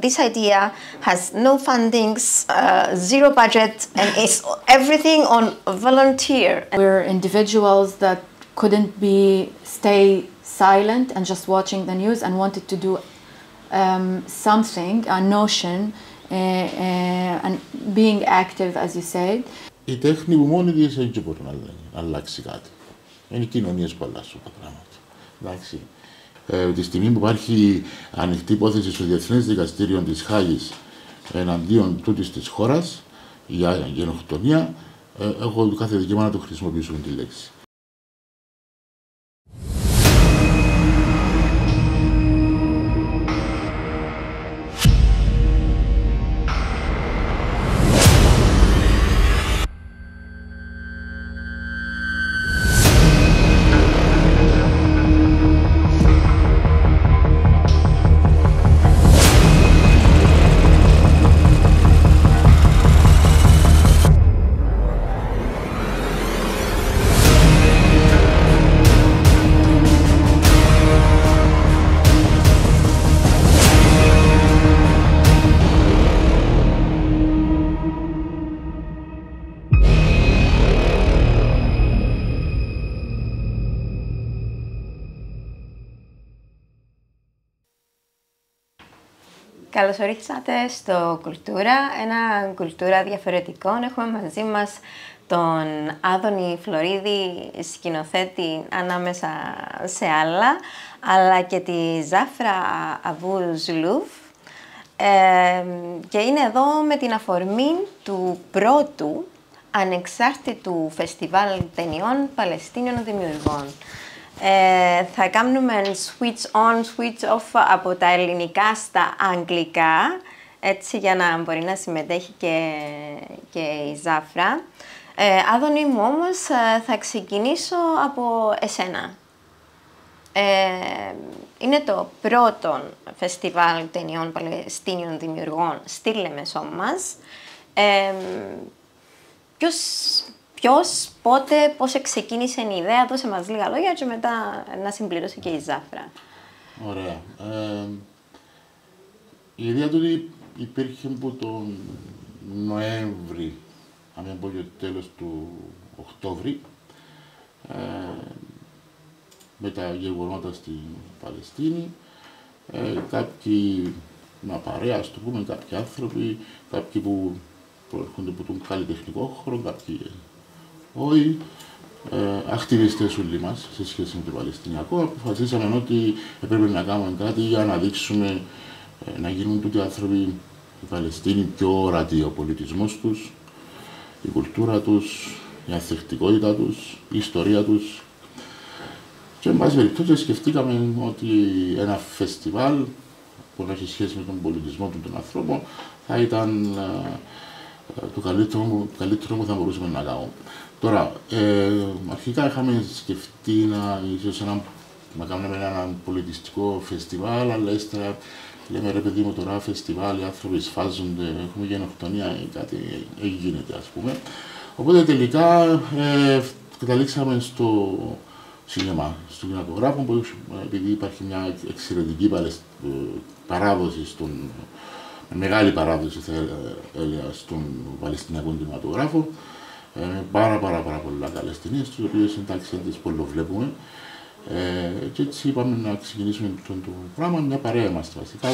This idea has no fundings, zero budget, and is everything on volunteer. We're individuals that couldn't stay silent and just watching the news and wanted to do something, a notion, and being active, as you said. Η τέχνη που μόνη της δεν μπορεί να αλλάξει κάτι. Είναι οι κοινωνίες που αλλάζουν τα πράγματα. Εντάξει. Τη στιγμή που υπάρχει ανοιχτή υπόθεση στο Διεθνές Δικαστήριο της Χάγης εναντίον τούτης της χώρας για γενοκτονία, έχω κάθε δικαίωμα να το χρησιμοποιήσω τη λέξη. Καλώς ορίσατε στο Κουλτούρα, ένα κουλτούρα διαφορετικό. Έχουμε μαζί μας τον Άδωνη Φλωρίδη, σκηνοθέτη ανάμεσα σε άλλα, αλλά και τη Ζάφρα Αμπού Ζουλούφ. Και είναι εδώ με την αφορμή του πρώτου ανεξάρτητου φεστιβάλ ταινιών Παλαιστίνιων δημιουργών. Θα κάνουμε switch on, switch off από τα ελληνικά στα αγγλικά, έτσι για να μπορεί να συμμετέχει και η Ζάφρα. Άδωνη μου όμως, θα ξεκινήσω από εσένα. Είναι το πρώτο φεστιβάλ ταινιών Παλαιστίνιων δημιουργών στη Λεμεσό μας. Ποιος, πότε, πώς ξεκίνησε η ιδέα, δώσε μας λίγα λόγια και μετά να συμπληρώσει και η Ζάφρα. Ωραία. Η ιδέα του υπήρχε από τον Νοέμβρη, αν δεν πω και το τέλος του Οκτώβρη, με τα γεγονότα στην Παλαιστίνη. Κάποιοι, μια παρέα, ας το πούμε, κάποιοι άνθρωποι, κάποιοι που προέρχονται από τον καλλιτεχνικό χώρο, κάποιοι όχι, ακτιβιστές όλοι μας σε σχέση με το Παλαιστινιακό, αποφασίσαμε ότι έπρεπε να κάνουμε κάτι για να δείξουμε, να γίνουν τούτοι άνθρωποι, οι Παλαιστίνοι, πιο ορατοί, ο πολιτισμός τους, η κουλτούρα τους, η ανθεκτικότητα τους, η ιστορία τους. Και εν πάση περιπτώσει σκεφτήκαμε ότι ένα φεστιβάλ που να έχει σχέση με τον πολιτισμό των ανθρώπων θα ήταν το καλύτερο που θα μπορούσαμε να κάνουμε. Τώρα, αρχικά είχαμε σκεφτεί να κάνουμε ένα πολιτιστικό φεστιβάλ, αλλά ύστερα λέμε ρε παιδί μου τώρα φεστιβάλ, οι άνθρωποι σφάζονται, έχουμε γενοκτονία ή κάτι γίνεται ας πούμε. Οπότε τελικά καταλήξαμε στο σινεμά, στον κινηματογράφο, που επειδή υπάρχει μια εξαιρετική παράδοση μεγάλη παράδοση θα έλεγα στον Παλαιστινιακό κινηματογράφο, πάρα πολλά καλές ταινίες, τις οποίες εντάξει δεν τις πολλοβλέπουμε, και έτσι είπαμε να ξεκινήσουμε το πράγμα, μια παρέα είμαστε βασικά,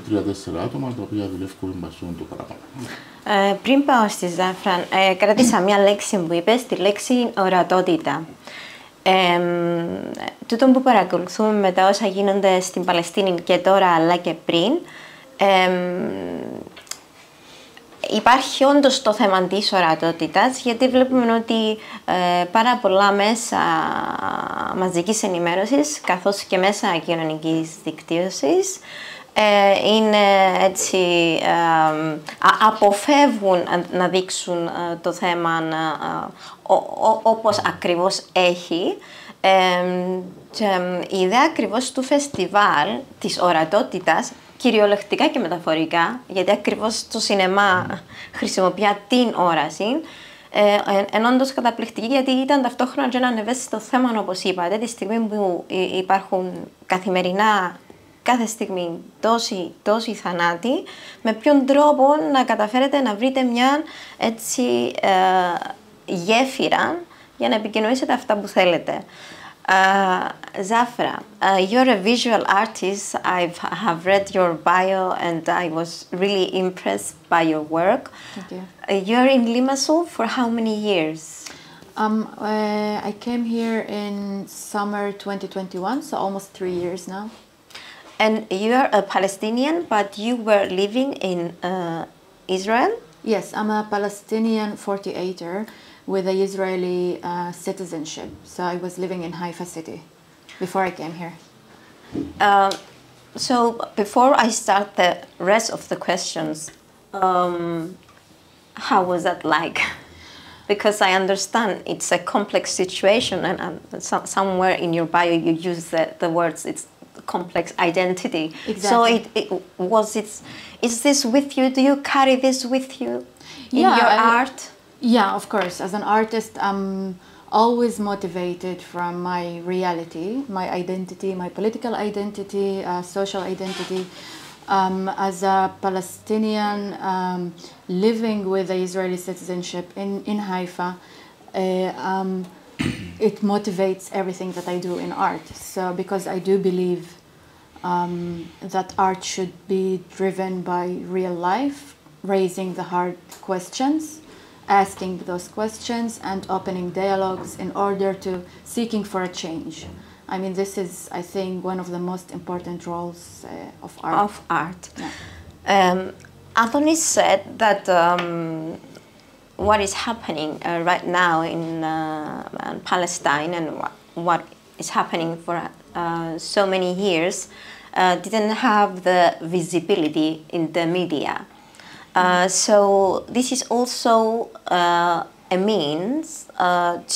3-4 άτομα τα οποία δουλεύουμε με το πράγμα. Πριν πάω στη Ζάφρα, κράτησα μια λέξη που είπες, τη λέξη ορατότητα. Τούτο που παρακολουθούμε με τα όσα γίνονται στην Παλαιστίνη και τώρα αλλά και πριν, υπάρχει όντως το θέμα της ορατότητας, γιατί βλέπουμε ότι πάρα πολλά μέσα μαζικής ενημέρωσης, καθώς και μέσα κοινωνικής δικτύωσης, είναι έτσι, αποφεύγουν να δείξουν το θέμα όπως ακριβώς έχει. Και η ιδέα ακριβώς του φεστιβάλ, της ορατότητας, κυριολεκτικά και μεταφορικά, γιατί ακριβώς το σινεμά χρησιμοποιεί την όραση, ενώ όντως καταπληκτική, γιατί ήταν ταυτόχρονα και ένα ευαίσθητο θέμα, όπως είπατε, τη στιγμή που υπάρχουν καθημερινά κάθε στιγμή τόσοι θανάτοι, με ποιον τρόπο να καταφέρετε να βρείτε μια έτσι γέφυρα για να επικοινωνήσετε αυτά που θέλετε. Zafra, you're a visual artist. I have read your bio and I was really impressed by your work. Thank you. You're in Limassol for how many years? I came here in summer 2021, so almost 3 years now. And you're a Palestinian, but you were living in Israel? Yes, I'm a Palestinian 48er with a Israeli citizenship. So I was living in Haifa city before I came here. So before I start the rest of the questions, how was that like? Because I understand it's a complex situation, and somewhere in your bio you use the words, it's complex identity. Exactly. So is this with you? Do you carry this with you in your art? Yeah, of course. As an artist, I'm always motivated from my reality, my identity, my political identity, social identity. As a Palestinian living with a Israeli citizenship in Haifa, it motivates everything that I do in art. So because I do believe that art should be driven by real life, raising the hard questions, asking those questions and opening dialogues in order to seeking for a change. I mean, this is, I think, one of the most important roles of art. Of art. Yeah. Anthony said that what is happening right now in Palestine and what is happening for so many years didn't have the visibility in the media. So this is also a means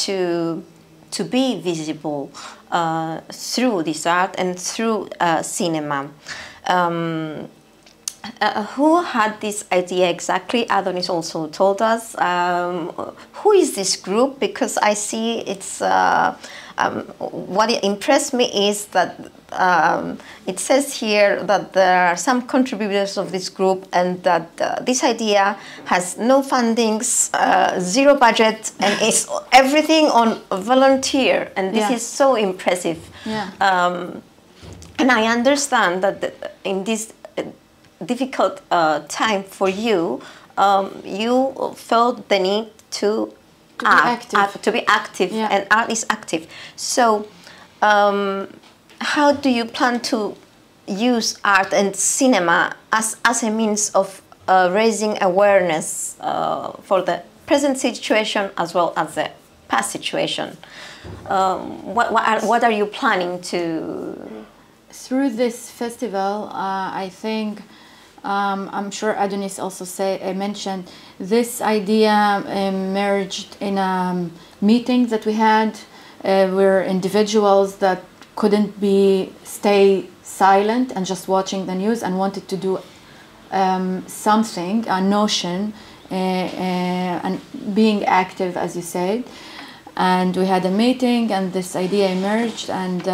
to be visible through this art and through cinema. Who had this idea exactly? Adonis also told us. Who is this group? Because I see it's what impressed me is that it says here that there are some contributors of this group and that this idea has no fundings, zero budget, and is everything on volunteer. And this is so impressive. Yeah. And I understand that in this difficult time for you, you felt the need to be active, yeah. And art is active. So, how do you plan to use art and cinema as a means of raising awareness for the present situation as well as the past situation? What are you planning to? Through this festival, I think, I'm sure Adonis also mentioned, this idea emerged in a meeting that we had. We're individuals that couldn't stay silent and just watching the news and wanted to do something, a notion, and being active, as you said. And we had a meeting, and this idea emerged, and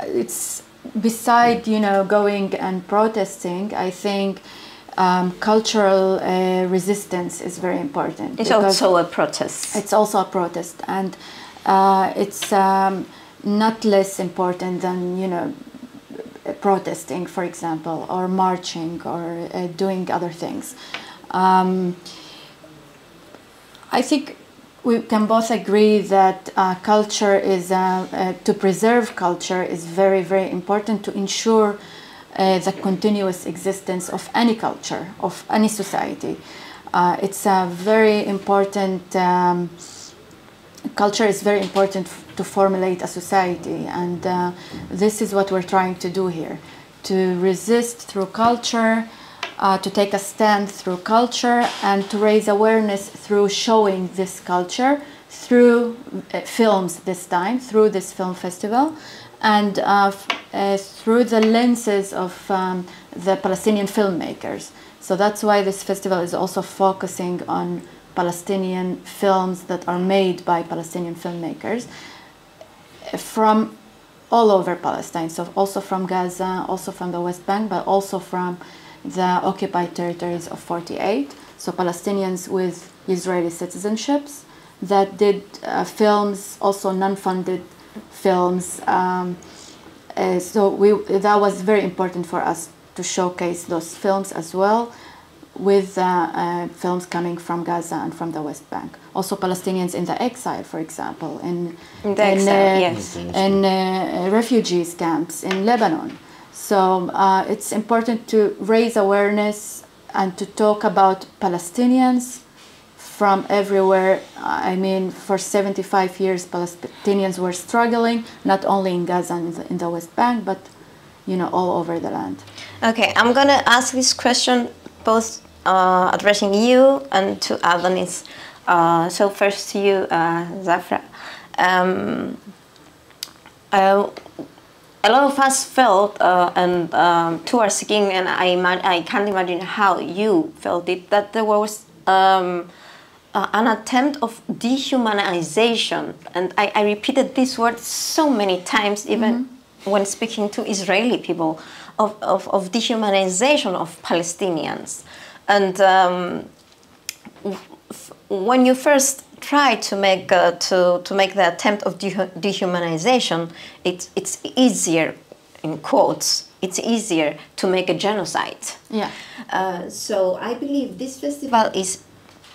it's beside going and protesting. I think cultural resistance is very important. It's also a protest. It's also a protest, and it's not less important than protesting, for example, or marching, or doing other things. I think we can both agree that culture is to preserve culture is very, very important to ensure the continuous existence of any culture, of any society. It's a very important. Culture is very important to formulate a society, and this is what we're trying to do here: to resist through culture, to take a stand through culture, and to raise awareness through showing this culture through films this time, through this film festival, and through the lenses of the Palestinian filmmakers. So that's why this festival is also focusing on Palestinian films that are made by Palestinian filmmakers from all over Palestine, so also from Gaza, also from the West Bank, but also from the occupied territories of 48. So Palestinians with Israeli citizenships that did films, also non-funded films. That was very important for us to showcase those films as well, with films coming from Gaza and from the West Bank. Also Palestinians in the exile, for example, in refugees camps in Lebanon. So it's important to raise awareness and to talk about Palestinians from everywhere. I mean, for 75 years, Palestinians were struggling, not only in Gaza and in the West Bank, but all over the land. Okay, I'm gonna ask this question both addressing you and to Adonis. So first to you, Zafra. A lot of us felt, and to our skin, and I can't imagine how you felt it, that there was an attempt of dehumanization. And I repeated this word so many times, even when speaking to Israeli people, of dehumanization of Palestinians. And when you first try to make the attempt of dehumanization, it's easier, in quotes, it's easier to make a genocide. Yeah. So I believe this festival is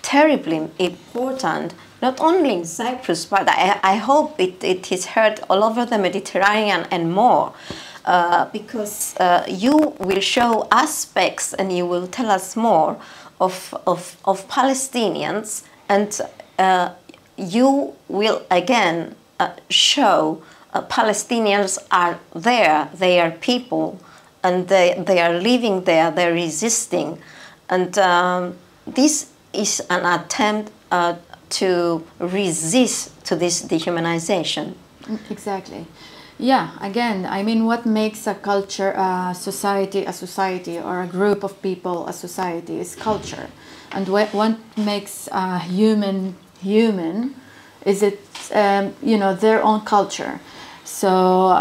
terribly important, not only in Cyprus, but I hope it is heard all over the Mediterranean and more, because you will show aspects and you will tell us more of Palestinians, and you will again show Palestinians are there, they are people, and they are living there, they're resisting. And this is an attempt to resist to this dehumanization. Exactly. Yeah, again, I mean, what makes a culture, a society, or a group of people a society is culture. And what makes a human is their own culture. So,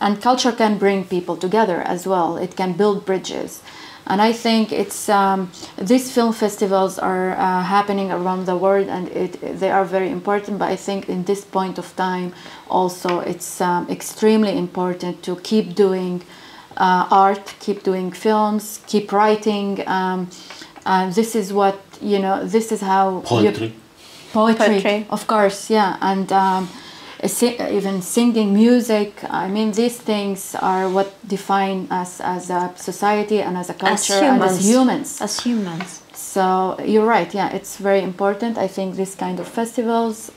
and culture can bring people together as well. It can build bridges. And I think it's these film festivals are happening around the world, and they are very important. But I think in this point of time, also it's extremely important to keep doing art, keep doing films, keep writing. This is what This is how poetry, of course, yeah, and even singing, music. I mean, these things are what define us as a society and as a culture and as humans. As humans. So you're right. Yeah, it's very important. I think this kind of festivals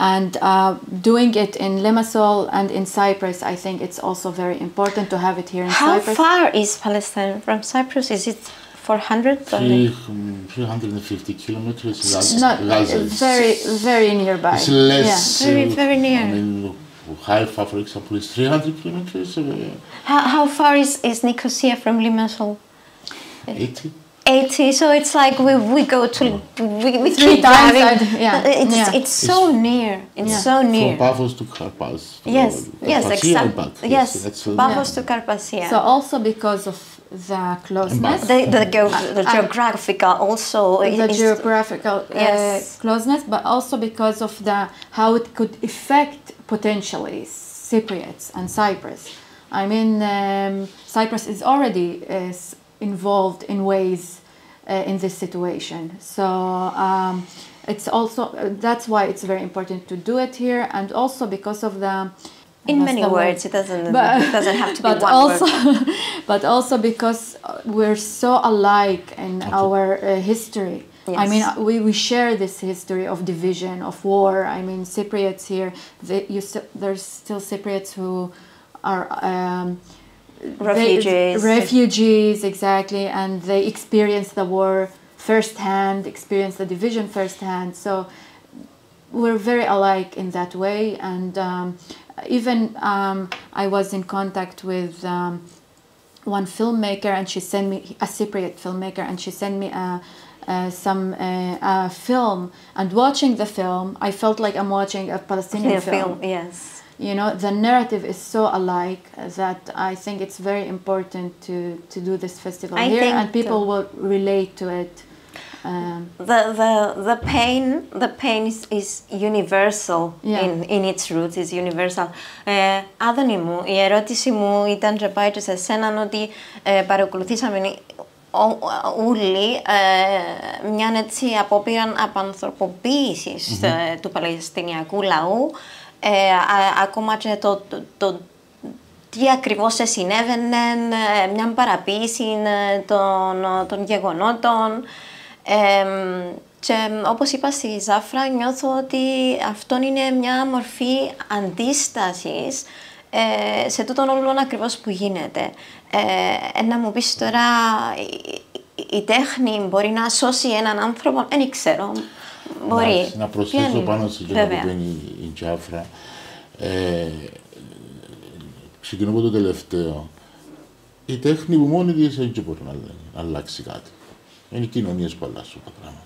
and doing it in Limassol and in Cyprus. I think it's also very important to have it here in Cyprus. How far is Palestine from Cyprus? Is it 400? 350 kilometers. Very, very nearby. It's less. Yeah. Very near. I mean, Haifa, for example, is 300 kilometers. How far is Nicosia from Limassol? 80. 80. So it's like we go to we 3 times. It's so near. It's so near. From Paphos to Karpas. Yes, exactly. Yes, Paphos to Karpasia. So also because of the closeness, the geographical also, the geographical closeness, but also because of how it could affect potentially Cypriots and Cyprus. I mean, Cyprus is already involved in ways in this situation. So it's also that's why it's very important to do it here, and also because of the. In many words, it doesn't have to be one word. But also because we're so alike in our history. Yes. I mean, we share this history of division, of war. I mean, Cypriots here, there's still Cypriots who are refugees, exactly, and they experience the war firsthand, experience the division firsthand. So we're very alike in that way, and even I was in contact with one filmmaker, and she sent me a Cypriot filmmaker, and she sent me some film. And watching the film, I felt like I'm watching a Palestinian film. Yes. you know, the narrative is so alike that I think it's very important to do this festival here, and people will relate to it. The pain is universal in its roots, is universal. Άδωνη μου, η ερώτηση μου ήταν και πάει και σε εσέναν ότι παρακολουθήσαμε όλοι μια έτσι απόπειρα απανθρωποποίησης του Παλαιστινιακού λαού, ακόμα και το τι ακριβώς συνέβαινε, μια παραποίηση των γεγονότων. Και όπως είπα στη Ζάφρα, νιώθω ότι αυτό είναι μια μορφή αντίστασης σε τούτον όλων ακριβώς που γίνεται. Να μου πεις τώρα, η τέχνη μπορεί να σώσει έναν άνθρωπο, δεν ξέρω. Μπορεί. Να προσθέσω πάνω σε αυτό που είπε η Ζάφρα. Ξεκινώ από το τελευταίο. Η τέχνη που μόνη της δεν μπορεί να αλλάξει κάτι. Είναι οι κοινωνίες που αλλάζουν τα πράγματα.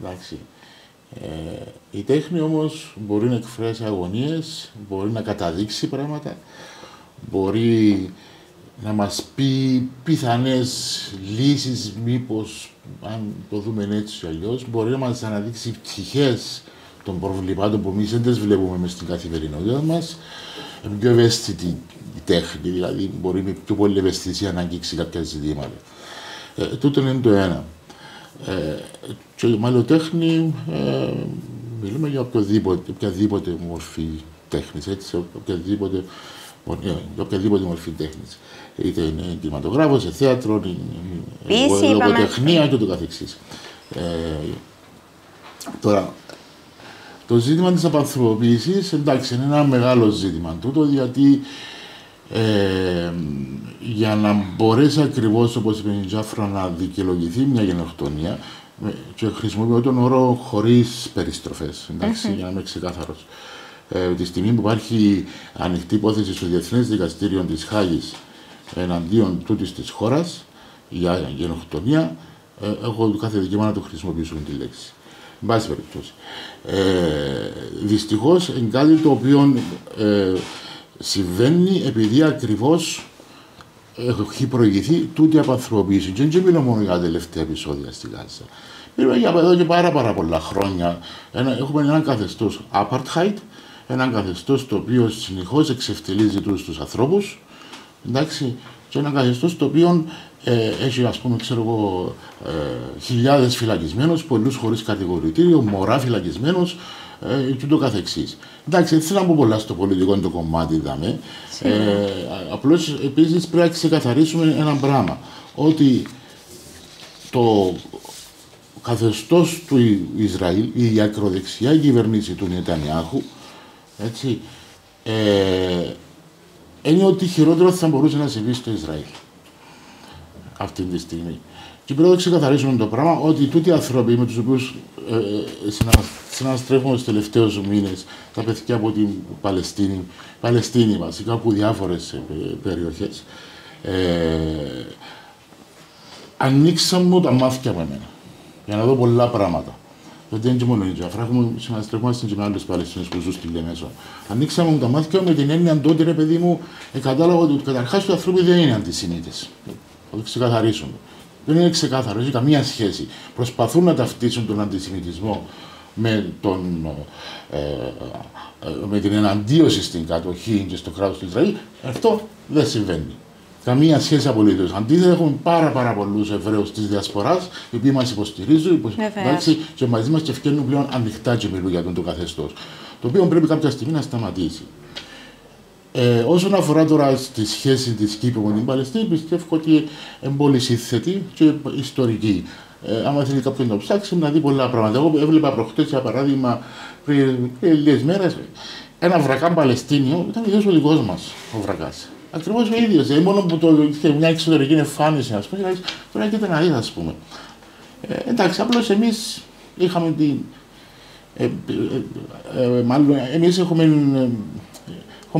Εντάξει. Η τέχνη όμως μπορεί να εκφράσει αγωνίες, μπορεί να καταδείξει πράγματα, μπορεί να μας πει πιθανές λύσεις, μήπως, αν το δούμε έτσι ή αλλιώς, μπορεί να μας αναδείξει πτυχές των προβλημάτων που εμείς δεν τις βλέπουμε μες στην καθημερινότητα μας. Είναι πιο ευαίσθητη η τέχνη, δηλαδή μπορεί με πιο πολύ ευαισθησία να αγγίξει κάποια ζητήματα. Τούτο είναι το ένα. Και μάλλον τέχνη, μιλούμε για οποιαδήποτε μορφή τέχνης, έτσι, οποιαδήποτε μορφή τέχνης. Είτε είναι κινηματογράφος, σε θέατρο, λογοτεχνία και το καθεξής. Τώρα, το ζήτημα της απανθρωποποίησης, εντάξει, είναι ένα μεγάλο ζήτημα τούτο, γιατί για να μπορέσει ακριβώς, όπως είπε η Ζάφρα, να δικαιολογηθεί μια γενοκτονία, και χρησιμοποιώ τον όρο χωρίς περιστροφές, εντάξει, για να είμαι ξεκάθαρος. Τη στιγμή που υπάρχει ανοιχτή υπόθεση στο Διεθνές Δικαστήριο της Χάγης εναντίον τούτης της χώρας για γενοκτονία, έχω κάθε δικαίωμα να το χρησιμοποιήσω τη λέξη. Εν πάση περιπτώσει. Δυστυχώς είναι κάτι το οποίο συμβαίνει επειδή ακριβώς έχει προηγηθεί τούτη απανθρωποποίηση. Και δεν μιλώ μόνο για τα τελευταία επεισόδια στη Γάζα. Μιλώ για εδώ και πάρα πολλά χρόνια. Έχουμε έναν καθεστώς apartheid, έναν καθεστώς το οποίο συνεχώς εξευτελίζει τους ανθρώπους, εντάξει, και έναν καθεστώς το οποίο έχει, ας πούμε, ξέρω εγώ, χιλιάδες φυλακισμένους, πολλούς χωρίς κατηγορητήριο, μωρά φυλακισμένους και το καθεξής. Εντάξει, δεν θέλω να πω πολλά στο πολιτικό το κομμάτι, είδαμε. Απλώς, επίσης, πρέπει να ξεκαθαρίσουμε ένα πράγμα, ότι το καθεστώς του Ισραήλ, η ακροδεξιά κυβέρνηση του Νετανιάχου, έτσι, είναι ότι χειρότερο θα μπορούσε να συμβεί στο Ισραήλ αυτή τη στιγμή. Και πρέπει να ξεκαθαρίσουμε το πράγμα ότι τούτοι οι άνθρωποι με τους οποίους συναστρέφουμε τους τελευταίους μήνες, τα παιδιά από την Παλαιστίνη βασικά, από διάφορες περιοχές, ανοίξαν μου τα μάτια από εμένα για να δω πολλά πράγματα. Γιατί δεν είναι μόνο η Τζαφρά, συναστρεφόμαστε και με άλλους Παλαιστίνους που ζουν στη Λεμέσο. Ανοίξαμε μου τα μάτια με την έννοια τότε, ρε παιδί μου, κατάλαβα ότι καταρχάς οι άνθρωποι δεν είναι αντισημίτες. Θα το ξεκαθαρίσουμε. Δεν είναι ξεκάθαρο, έχει καμία σχέση. Προσπαθούν να ταυτίσουν τον αντισημιτισμό με την εναντίωση στην κατοχή και στο κράτος του Ισραήλ. Αυτό δεν συμβαίνει. Καμία σχέση απολύτως. Αντίθετα, έχουμε πάρα πολλούς Εβραίους της Διασποράς, οι οποίοι μας υποστηρίζουν, και μαζί μας και ευκαιρνούν πλέον ανοιχτά και μιλούν για το καθεστώς. Το οποίο πρέπει κάποια στιγμή να σταματήσει. Όσον αφορά τώρα στη σχέση της Κύπρου με την Παλαιστίνη, πιστεύω ότι είναι πολύ σύνθετη και ιστορική. Άμα θέλει κάποιον να ψάξει, να δει πολλά πράγματα. Εγώ έβλεπα προχτές, για παράδειγμα, πριν λίγες μέρες, ένα βρακά Παλαιστίνιο, ήταν ίδιος ο δικός μας ο βρακάς. Ακριβώς ο ίδιος. Μόνο που το είχε μια εξωτερική εμφάνιση, ας πούμε, τώρα κοίτα να δεις, ας πούμε. Εντάξει, απλώς εμείς είχαμε την. Μάλλον εμείς έχουμε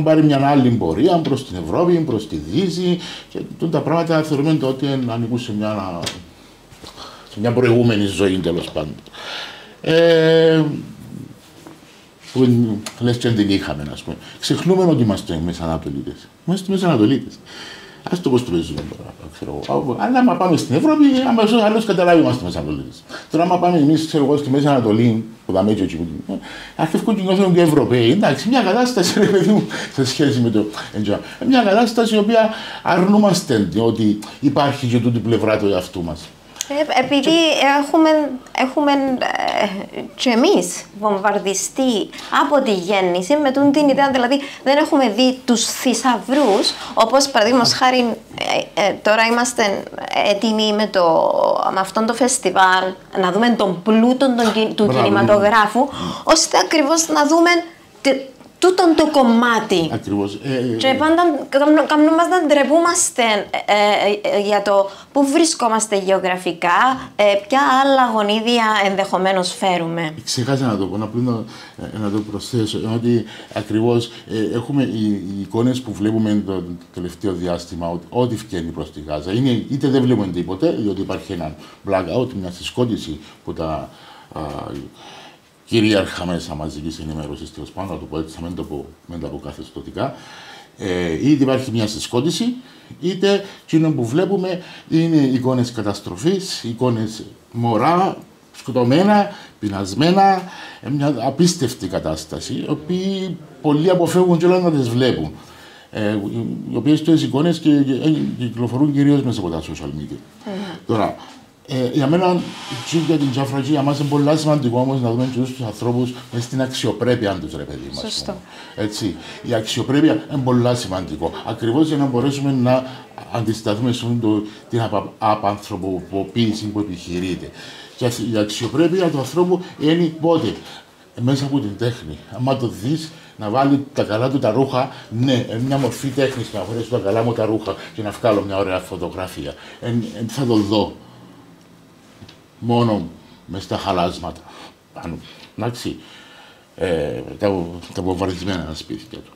πάρει μια άλλη πορεία προς την Ευρώπη, προς τη Δύση, και τα πράγματα θεωρούμε ότι ανήκουν σε μια προηγούμενη ζωή, τέλος πάντων. λες και δεν είχαμε, ας πούμε. Ξεχνούμε ότι είμαστε Μεσανατολίτες. Είμαστε Μεσανατολίτες. Ας το πώς το παίζουμε τώρα, ξέρω εγώ. Αν άμα πάμε στην Ευρώπη, άλλος καταλάβει είμαστε Μεσανατολίτες. Τώρα, άμα πάμε εμείς, ξέρω εγώ, στη Μέση Ανατολή, που τα μέτια εκεί, αρχίζουν και νιώθουν και Ευρωπαίοι. Εντάξει, μια κατάσταση, ρε παιδί μου, σε σχέση με το. Μια κατάσταση η οποία αρνούμαστε ότι υπάρχει και τούτη πλευρά του εαυτού μας. Επειδή έχουμε και εμείς βομβαρδιστεί από τη γέννηση με την ιδέα, δηλαδή δεν έχουμε δει τους θησαυρούς, όπως παραδείγματος χάρη τώρα είμαστε έτοιμοι με αυτόν το φεστιβάλ να δούμε τον πλούτο του κινηματογράφου, ώστε ακριβώς να δούμε τούτον το κομμάτι. Ακριβώς. Και πάντα κάνουμε να ντρεπούμαστε για το πού βρισκόμαστε γεωγραφικά, ποια άλλα γονίδια ενδεχομένως φέρουμε. Ξεχάσα να το πω, να το προσθέσω, ότι ακριβώς έχουμε οι εικόνες που βλέπουμε το τελευταίο διάστημα, ό,τι βγαίνει προς τη Γάζα, είτε δεν βλέπουμε τίποτε, διότι υπάρχει ένα blackout, μια συσκότηση που τα κυρίαρχα μέσα μαζικής ενημέρωσης, τέλος πάντων, να το πω έτσι, θα μην τα πω καθεστωτικά, είτε υπάρχει μια συσκότηση, είτε εκείνο που βλέπουμε είναι εικόνες καταστροφής, εικόνες μωρά, σκοτωμένα, πεινασμένα, μια απίστευτη κατάσταση, οι οποίοι πολλοί αποφεύγουν και όλα να τις βλέπουν. Οι οποίες τις εικόνες κυκλοφορούν κυρίως μέσα από τα social media. Τώρα, για μένα, για την Τζάφρα, για μας είναι πολύ σημαντικό όμως να δούμε τους ανθρώπους μες στην αξιοπρέπεια τους, ρε παιδί μας. Σωστό. Έτσι, η αξιοπρέπεια είναι πολύ σημαντικό. Ακριβώς για να μπορέσουμε να αντισταθούμε την απανθρωποποίηση που επιχειρείται. Και η αξιοπρέπεια του ανθρώπου είναι πότε, μέσα από την τέχνη. Αν το δεις, να βάλει τα καλά του τα ρούχα, ναι, μια μορφή τέχνης να φορέσω τα καλά μου τα ρούχα και να βγάλω μια ωραία φωτογραφία. Θα το δω. Μόνο μες στα χαλάσματα. Εντάξει, τα βομβαρδισμένα σπίτια του.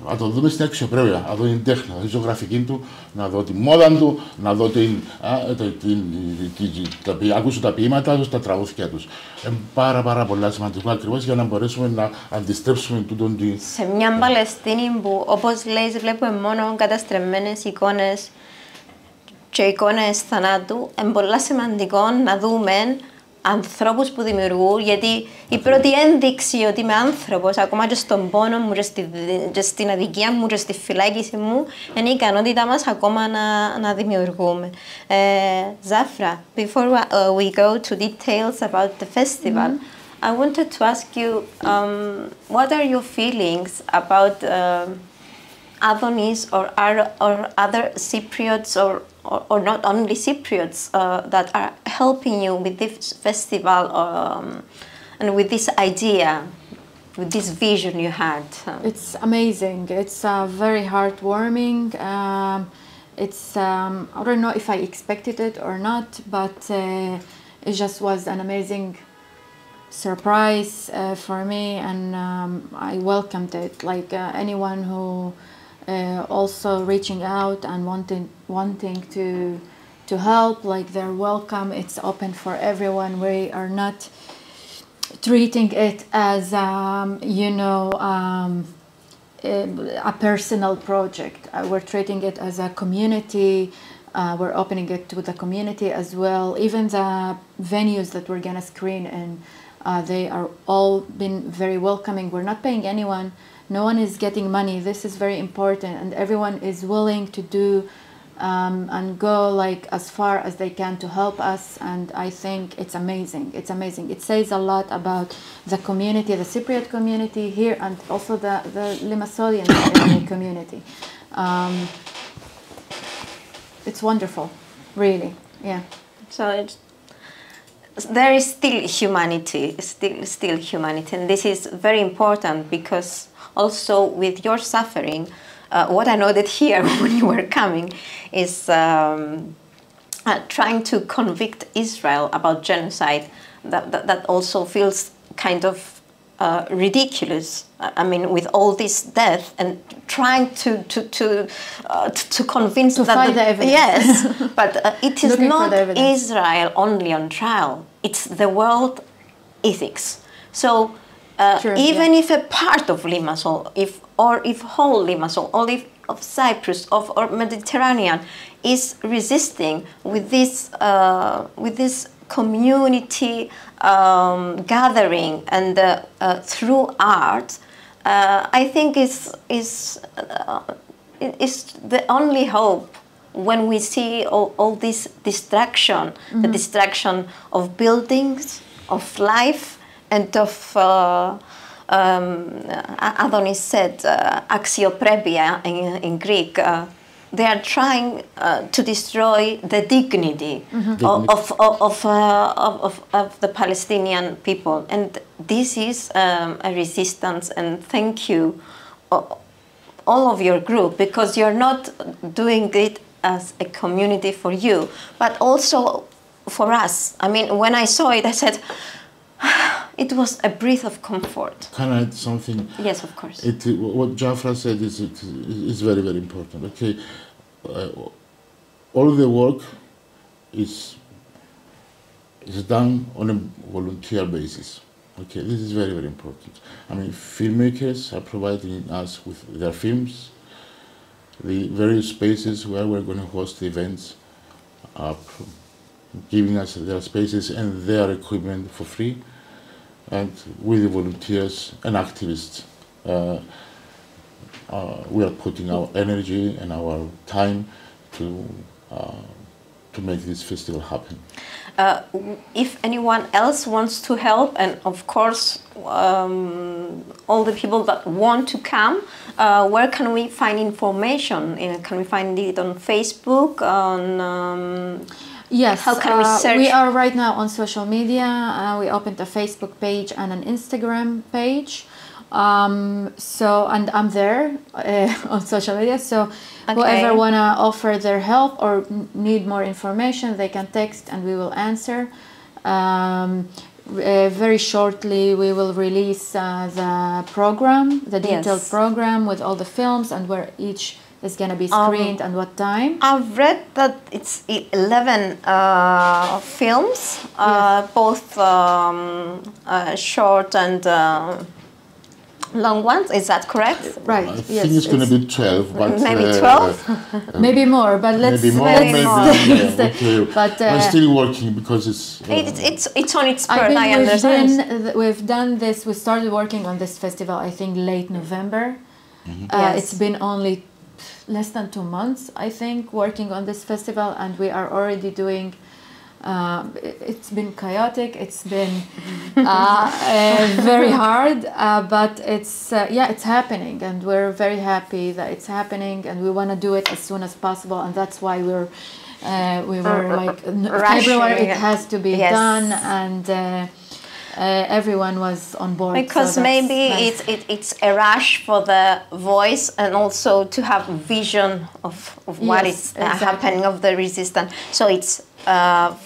Να το δούμε στην αξιοπρέπεια, να δω την τέχνη, να δω τη ζωγραφική του, να δω τη μόδα του, να δω ακούσω τα ποίηματα τους, τα τραγούδια τους. Είναι πάρα πολλά σημαντικό ακριβώς για να μπορέσουμε να αντιστρέψουμε τούτον τη... Σε μια Παλαιστίνη που, όπως λέει, βλέπουμε μόνο καταστρεμμένες εικόνες και εικόνες θανάτου, είναι πολύ σημαντικό να δούμε ανθρώπους που δημιουργούν, γιατί η πρώτη ένδειξη ότι είμαι άνθρωπος, ακόμα και στον πόνο μου και στην αδικία μου και στη φυλάκιση μου, είναι η ικανότητά μας ακόμα να δημιουργούμε. Zafra, before we go to details about the festival, I wanted to ask you, what are your feelings about Adonis or other Cypriots or not only Cypriots that are helping you with this festival and with this idea, with this vision you had? It's amazing. It's very heartwarming. It's I don't know if I expected it or not, but it just was an amazing surprise for me, and I welcomed it. Like anyone who also reaching out and wanting to help, like they're welcome. It's open for everyone. We are not treating it as a personal project. We're treating it as a community. We're opening it to the community as well. Even the venues that we're gonna screen in, they are all been very welcoming. We're not paying anyone. No one is getting money. This is very important, and everyone is willing to do and go like as far as they can to help us. And I think it's amazing. It's amazing. It says a lot about the community, the Cypriot community here, and also the Limassolian community. It's wonderful, really. Yeah. So there is still humanity, still humanity, and this is very important because also with your suffering, what I noted here when you were coming is trying to convict Israel about genocide. That also feels kind of ridiculous. I mean, with all this death and trying to convince to find the evidence. Yes, but it is not Israel only on trial. It's the world ethics. So True, even if a part of Limassol, if whole Limassol, or if of Cyprus, or Mediterranean, is resisting with this community gathering and through art, I think is the only hope when we see all this distraction, the distraction of buildings, of life, and of Adonis said axioprepia in Greek. They are trying to destroy the dignity of the Palestinian people, and this is a resistance. And thank you, all of your group, because you're not doing it as a community for you, but also for us. I mean, when I saw it, I said, it was a breath of comfort. Can I add something? Yes, of course. What Jafra said is very, very important. Okay, all the work is done on a volunteer basis. Okay, this is very, very important. I mean, filmmakers are providing us with their films. The various spaces where we're going to host the events are giving us their spaces and their equipment for free. And with the volunteers and activists, we are putting our energy and our time to make this festival happen. If anyone else wants to help, and of course all the people that want to come, where can we find information? Can we find it on Facebook? Yes. How can we search? We are right now on social media. We opened a Facebook page and an Instagram page. And I'm there on social media. So whoever wanna offer their help or need more information, they can text and we will answer. Very shortly, we will release the program, the detailed program with all the films and where each is going to be screened and what time. I've read that it's 11 films, both short and long ones. Is that correct? Right. I think it's going to be 12, but maybe 12. Maybe more, but let's maybe more. Okay. But I'm still working because it's on its part. I understand. We've done this. We started working on this festival, I think, late November. It's been only less than 2 months, I think, working on this festival, and we are already doing. It's been chaotic. It's been very hard, but it's happening, and we're very happy that it's happening, and we want to do it as soon as possible, and that's why we were like February. It has to be done, and. Everyone was on board. Because so maybe nice. it's a rush for the voice and also to have vision of what is happening, of the resistance. So it's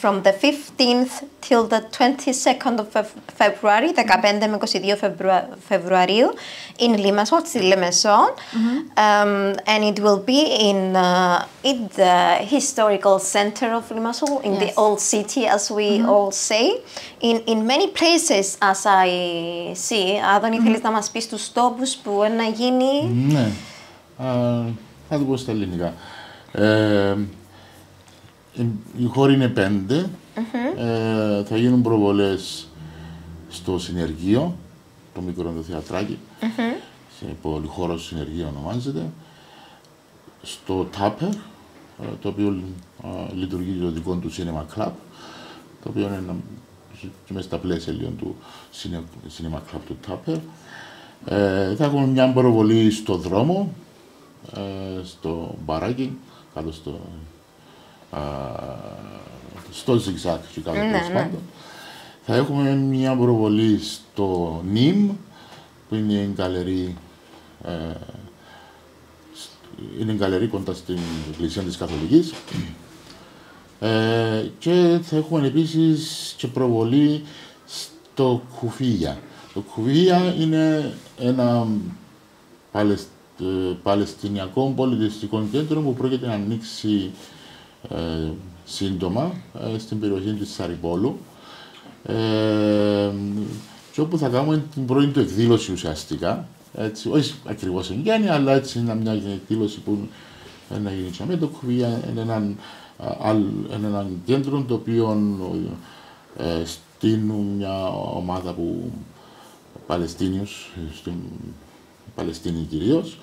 from the 15th till the 22nd of February, 15 με 22 Φεβρουαρίου, in Limassol, στη Λεμεσόν, and it will be in the historical center of Limassol, in the old city, as we all say, in many places, as I see. Άδωνη, θέλεις να μας πεις τους τόπους που να γίνει? Ναι, θα το πω στα ελληνικά. Οι χώροι είναι 5. Θα γίνουν προβολές στο Συνεργείο, το μικρό το θεατράκι, σε πολυχώρο Συνεργείο ονομάζεται, στο Τάπερ, το οποίο λειτουργεί το δικό του Cinema Club, το οποίο είναι μέσα στα πλαίσια του Cinema Club του Τάπερ. Θα έχουμε μια προβολή στο δρόμο, στο μπαράκι, κάτω στο Zigzag και κάτω τέλος πάντων. Θα έχουμε μια προβολή στο Νιμ, που είναι η γκαλερί κοντά στην Εκκλησία της Καθολικής. Και θα έχουμε επίσης και προβολή στο Κουφία. Το Κουφία είναι ένα παλαιστινιακό πολιτιστικό κέντρο που πρόκειται να ανοίξει σύντομα στην περιοχή της Σαριπόλου Και όπου θα κάνουμε την πρώτη του εκδήλωση ουσιαστικά, έτσι, όχι ακριβώς εν γέννη, αλλά έτσι είναι μια εκδήλωση που να γίνει με το κουβία, έναν κέντρο το οποίο στείλουν μια ομάδα από Παλαιστίνιους, στην Παλαιστίνη κυρίως,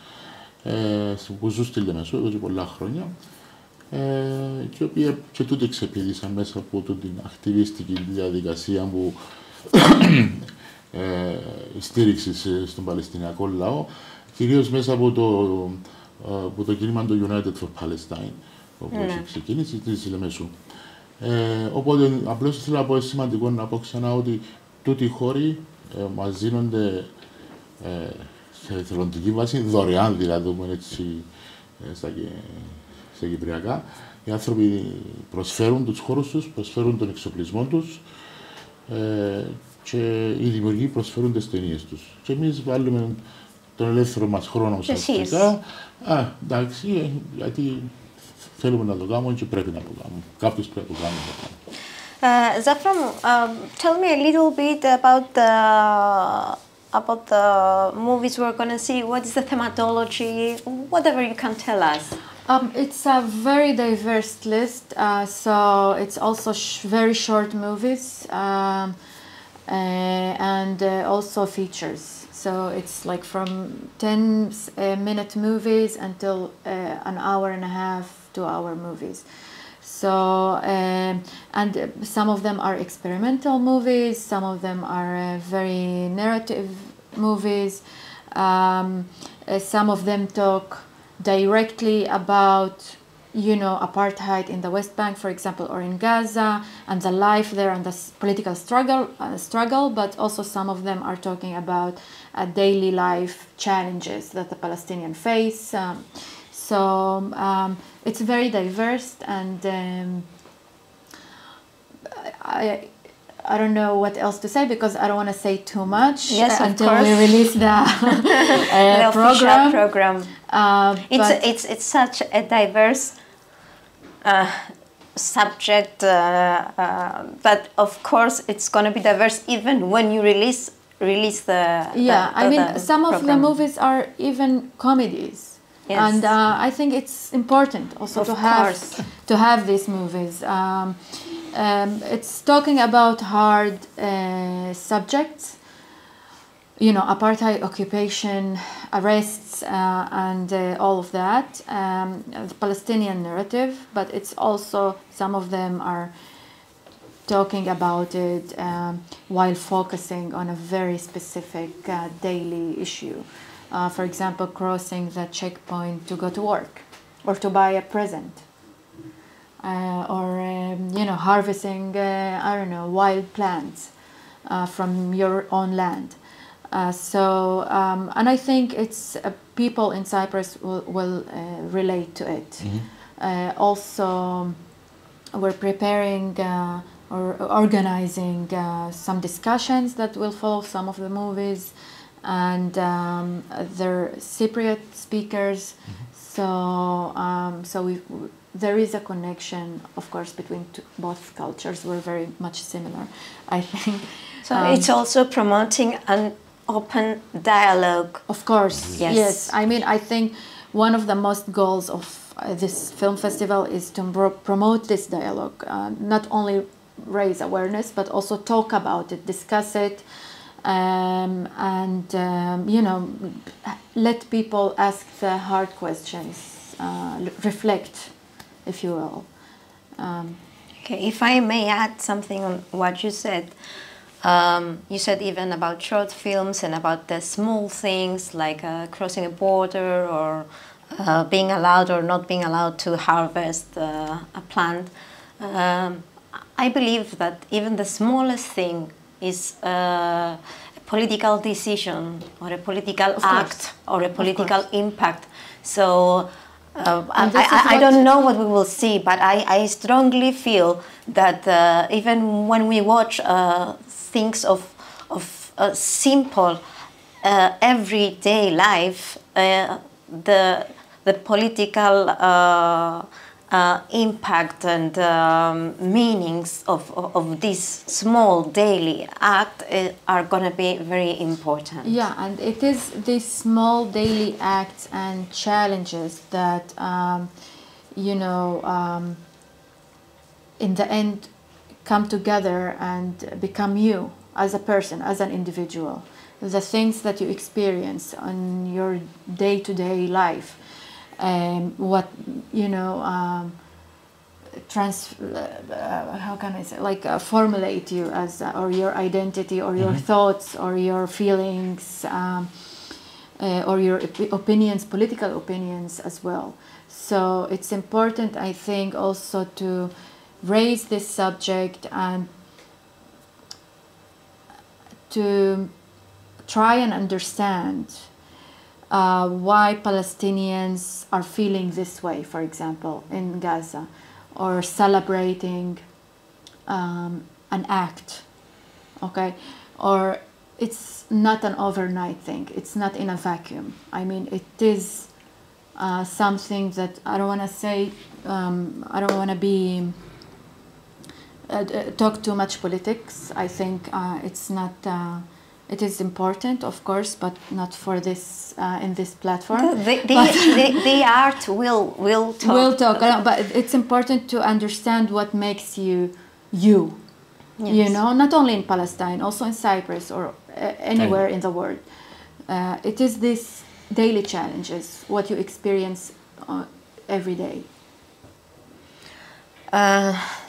που ζουν στη Λεμεσό εδώ και πολλά χρόνια, και οι οποίοι και τούτοι ξεπηδήσαν μέσα από την ακτιβιστική διαδικασία που στήριξη στον Παλαιστινιακό λαό, κυρίως μέσα από το κίνημα του United for Palestine, όπως ξεκίνησε στη Λεμεσού. Οπότε, απλώς ήθελα να πω σημαντικό να πω ξανά ότι τούτοι οι χώροι μας δίνονται σε εθελοντική βάση, δωρεάν δηλαδή, έτσι, στα κυπριακά. Οι άνθρωποι προσφέρουν τους χώρους τους, προσφέρουν τον εξοπλισμό τους, και οι δημιουργοί προσφέρουν τις ταινίες τους. Και εμείς βάλουμε τον ελεύθερο μας χρόνο ουσιαστικά. Εντάξει, γιατί θέλουμε να το κάνουμε και πρέπει να το κάνουμε. Κάποιος πρέπει να το κάνει. Zafram, tell me a little bit about the movies we're going to see. What is the thematology? Whatever you can tell us. It's a very diverse list, so it's also very short movies and also features. So it's like from 10-minute movies until an hour and a half, 2-hour movies. So, and some of them are experimental movies, some of them are very narrative movies, some of them talk directly about, you know, apartheid in the West Bank, for example, or in Gaza, and the life there and the political struggle, but also some of them are talking about daily life challenges that the Palestinians face. So it's very diverse, and I don't know what else to say because I don't want to say too much until we release the program. It's such a diverse subject, but of course it's going to be diverse even when you release the. I mean, some of the movies are even comedies. Yes. And I think it's important also to have these movies. It's talking about hard subjects, you know, apartheid, occupation, arrests, and all of that. The Palestinian narrative, but it's also some of them are talking about it while focusing on a very specific daily issue. For example, crossing the checkpoint to go to work or to buy a present. Or, you know, harvesting, I don't know, wild plants from your own land. And I think it's people in Cyprus will relate to it. Also, we're preparing or organizing some discussions that will follow some of the movies, and they're Cypriot speakers. So there is a connection, of course, between both cultures. We're very much similar, I think. So it's also promoting an open dialogue. Of course, yes. I mean, I think one of the most goals of this film festival is to promote this dialogue, not only raise awareness, but also talk about it, discuss it, and you know, let people ask the hard questions, reflect, if you will. Okay, if I may add something on what you said even about short films and about the small things like crossing a border or being allowed or not being allowed to harvest a plant. I believe that even the smallest thing is a political decision or a political act or a political impact. So I don't know what we will see, but I strongly feel that even when we watch things of simple everyday life, the political impact and meanings of this small daily act are going to be very important. Yeah, and it is these small daily acts and challenges that, in the end come together and become you as a person, as an individual. The things that you experience on your day-to-day life, how can I say, like formulate you as, or your identity, or your thoughts, or your feelings, or your opinions, political opinions as well. So it's important, I think, also to raise this subject and to try and understand why Palestinians are feeling this way, for example, in Gaza, or celebrating an act, okay? Or it's not an overnight thing, it's not in a vacuum. I mean, it is something that I don't want to say, I don't want to be talk too much politics. I think it's not. It is important, of course, but not for this in this platform. The art will talk. We'll talk, but it's important to understand what makes you you. Yes. You know, not only in Palestine, also in Cyprus or anywhere in the world. It is these daily challenges, what you experience every day.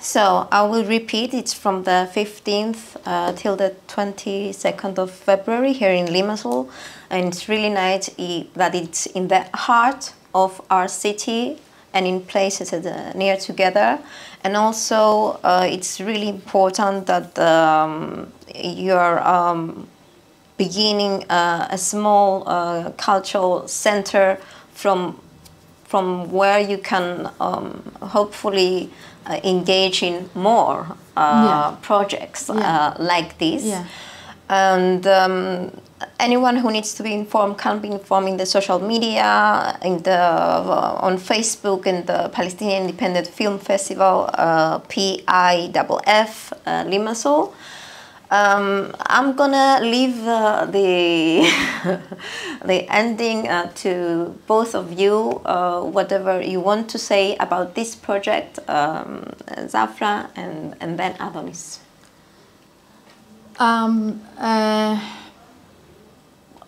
So I will repeat, it's from the 15th till the 22nd of February here in Limassol, and it's really nice that it's in the heart of our city and in places that near together. And also it's really important that you're beginning a small cultural center from where you can hopefully engage in more projects like this. Yeah. And anyone who needs to be informed can be informed in the social media, on Facebook, in the Palestinian Independent Film Festival, PIFF Limassol. I'm gonna leave the ending to both of you, whatever you want to say about this project, Zafra and then Adonis.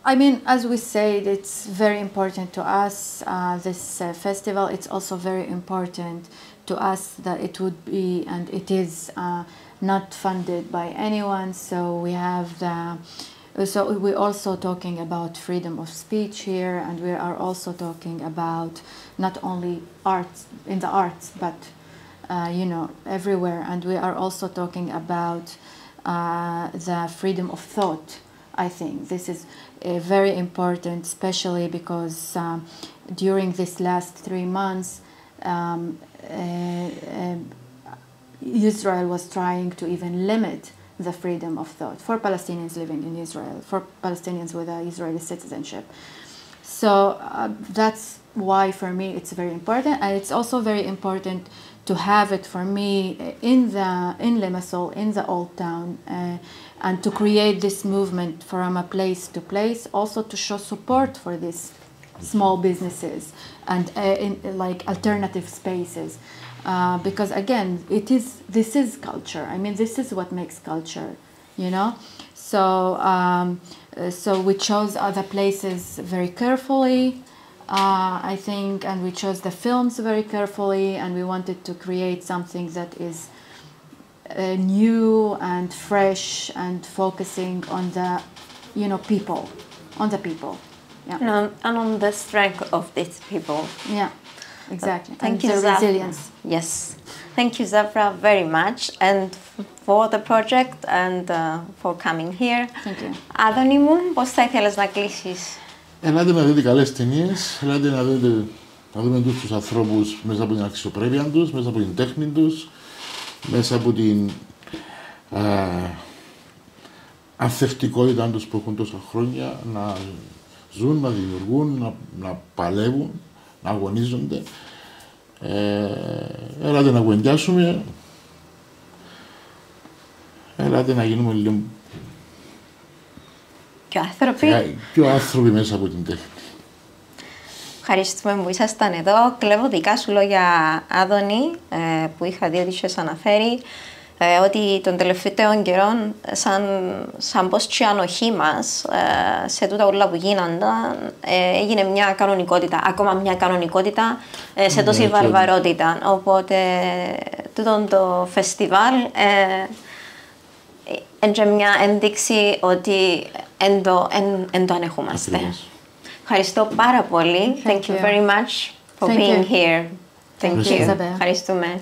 I mean, as we said, it's very important to us, this festival. It's also very important to us that it would be, and it is, not funded by anyone. So we have so we're also talking about freedom of speech here, and we are also talking about not only arts, in the arts, but everywhere. And we are also talking about the freedom of thought. I think this is very important, especially because during this last 3 months, Israel was trying to even limit the freedom of thought for Palestinians living in Israel, for Palestinians with an Israeli citizenship. So that's why for me it's very important, and it's also very important to have it for me in Limassol, in the old town, and to create this movement from a place to place, also to show support for these small businesses and in like alternative spaces. Because again, this is culture. I mean, this is what makes culture, So, so we chose other places very carefully, I think, and we chose the films very carefully, and we wanted to create something that is new and fresh and focusing on the, people, on the people. Yeah. And on the strength of these people. Yeah. Exactly. Thank you, Zafra. Resilience. Yes. Thank you, Zafra, very much, and for the project and for coming here. Thank you. Άδωνη μου, πώς θα ήθελες να κλείσεις? Ελάτε να δείτε καλές ταινίες, ελάτε να δούμε τους ανθρώπους μέσα από την αξιοπρέπεια τους, μέσα από την τέχνη τους, μέσα από την ανθεκτικότητα τους που έχουν τόσα χρόνια, να ζουν, να δημιουργούν, να παλεύουν, να αγωνίζονται. Έλατε να κουβεντιάσουμε. Έλατε να γίνουμε λίγο πιο άνθρωποι μέσα από την τέχνη. Ευχαριστούμε που ήσασταν εδώ. Κλέβω δικά σου λόγια, Άδωνη, που είχα δει ότι είχες αναφέρει, ότι των τελευταίων καιρών, σαν πως και ανοχή μας, σε τούτα όλα που γίνονταν, έγινε μια κανονικότητα, ακόμα μια κανονικότητα σε τόση βαρβαρότητα. Οπότε, τούτο το φεστιβάλ είναι μια ένδειξη ότι εν το ανεχόμαστε. Ευχαριστώ πάρα πολύ. Thank you very much for being here. Thank you. Ευχαριστούμε.